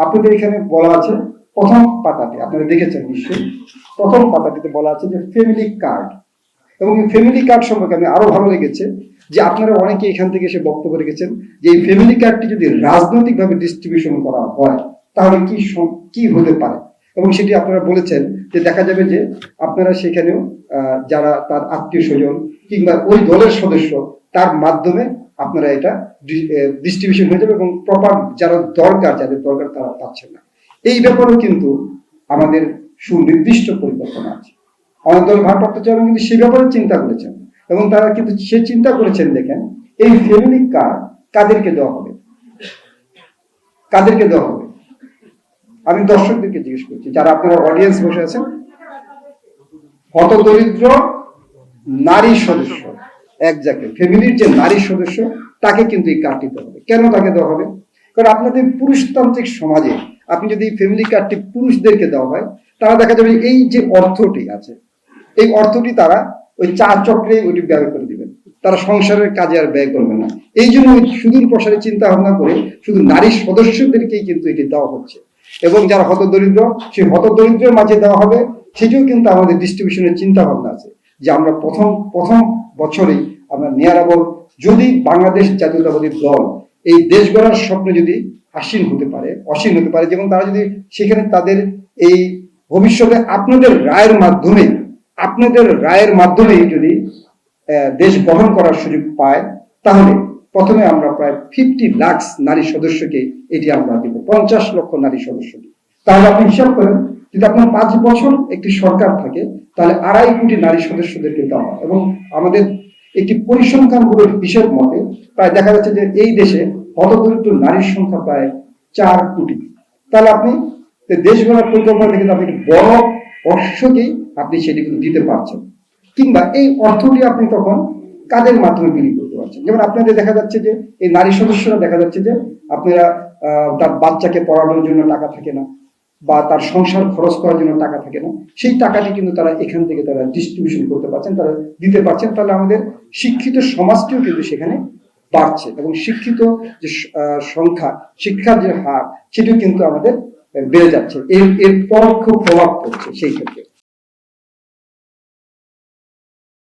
আপনাদের এখানে বলা আছে প্রথম পাতাতে, আপনারা দেখেছেন নিশ্চয়ই, প্রথম পাতাটিতে বলা আছে যে ফ্যামিলি কার্ড। এবং ফ্যামিলি কার্ড সম্পর্কে আমি আরো ভালো লেগেছে যে আপনারা অনেকে এখান থেকে এসে বক্তব্য রেখেছেন যে এই ফ্যামিলি কার্ডটি যদি রাজনৈতিকভাবে ডিস্ট্রিবিউশন করা হয় তাহলে কি হতে পারে। এবং সেটি আপনারা বলেছেন যে দেখা যাবে যে আপনারা সেখানেও যারা তার আত্মীয় স্বজন কিংবা ওই দলের সদস্য তার মাধ্যমে আপনারা এটা ডিস্ট্রিবিউশন হয়ে যাবে এবং প্রপার যাদের দরকার তারা পাচ্ছেন না। এই ব্যাপারেও কিন্তু আমাদের সুনির্দিষ্ট পরিকল্পনা আছে। আমাদের দল ভারপ্রাপ্ত চেয়ারম্যান কিন্তু সে ব্যাপারে চিন্তা করেছেন এবং তারা কিন্তু সে চিন্তা করেছেন, দেখেন এই ফ্যামিলি কার্ড কাদেরকে দেওয়া হবে, কাদেরকে দেওয়া হবে। আমি দর্শকদেরকে জিজ্ঞেস করছি, যারা আপনারা অডিয়েন্স বসে আছেন, হতদরিদ্র নারী সদস্য, একজাকে ফ্যামিলির যে নারী সদস্য তাকে কিন্তু এই কার্ডটি দেওয়া হবে। কেন তাকে দেওয়া হবে? কারণ আপনাদের পুরুষতান্ত্রিক সমাজে আপনি যদি ফ্যামিলি কার্ডটি পুরুষদেরকে দেওয়া হয় তারা দেখা যাবে এই যে অর্থটি আছে এই অর্থটি তারা ওই চা চক্রে ওইটি ব্যয় করে দিবেন, তারা সংসারের কাজে আর ব্যয় করবে না। এই জন্য ওই সুদূর প্রসারে চিন্তা ভাবনা করে শুধু নারী সদস্যদেরকেই কিন্তু এটি দেওয়া হচ্ছে। এবং যারা হতদরিদ্র সেই হতদরিদ্রের মাঝে দেওয়া হবে, সেটিও কিন্তু আমাদের ডিস্ট্রিবিউশনের চিন্তা ভাবনা আছে যে আমরা প্রথম বছরেই আমরা নিয়ারাবল যদি বাংলাদেশ জাতীয়তাবাদী দল এই দেশ গড়ার স্বপ্ন যদি অসীম হতে পারে, যেমন তারা যদি সেখানে তাদের এই ভবিষ্যতে আপনাদের রায়ের মাধ্যমে যদি দেশ গঠন করার সুযোগ পায়, তাহলে প্রথমে আমরা প্রায় 50 লাখ নারী সদস্যকে এটি আমরা দিব, 50 লক্ষ নারী সদস্যকে। তাহলে আপনি হিসাব করেন যদি আপনার 5 বছর একটি সরকার থাকে তাহলে 2.5 কোটি নারী সদস্যদেরকে দেওয়া হয়। এবং আমাদের একটি পরিসংখ্যানগুলোর হিসেব মতে প্রায় দেখা যাচ্ছে যে এই দেশে হতদরিদ্র নারীর সংখ্যা প্রায় 4 কোটি। তাহলে আপনি দেশ গড়ার পরিকল্পনা থেকে আপনি বড় অংশকেই আপনি সেটি কিন্তু দিতে পারছেন, কিংবা এই অর্থটি আপনি তখন কাজের মাধ্যমে বিলি করতে পারছেন। যেমন আপনাদের দেখা যাচ্ছে যে এই নারী সদস্যরা দেখা যাচ্ছে যে আপনারা তার বাচ্চাকে পড়ানোর জন্য টাকা থাকে না বা তার সংসার খরচ করার জন্য টাকা থাকে না, সেই টাকাটি কিন্তু তারা এখান থেকে তারা ডিস্ট্রিবিউশন করতে পারছেন, তারা দিতে পারছেন। তাহলে আমাদের শিক্ষিত সমাজটিও কিন্তু সেখানে বাড়ছে এবং শিক্ষিত যে সংখ্যা, শিক্ষার যে হার, সেটিও কিন্তু আমাদের বেড়ে যাচ্ছে। এর পরোক্ষ প্রভাব পড়ছে সেই ক্ষেত্রে।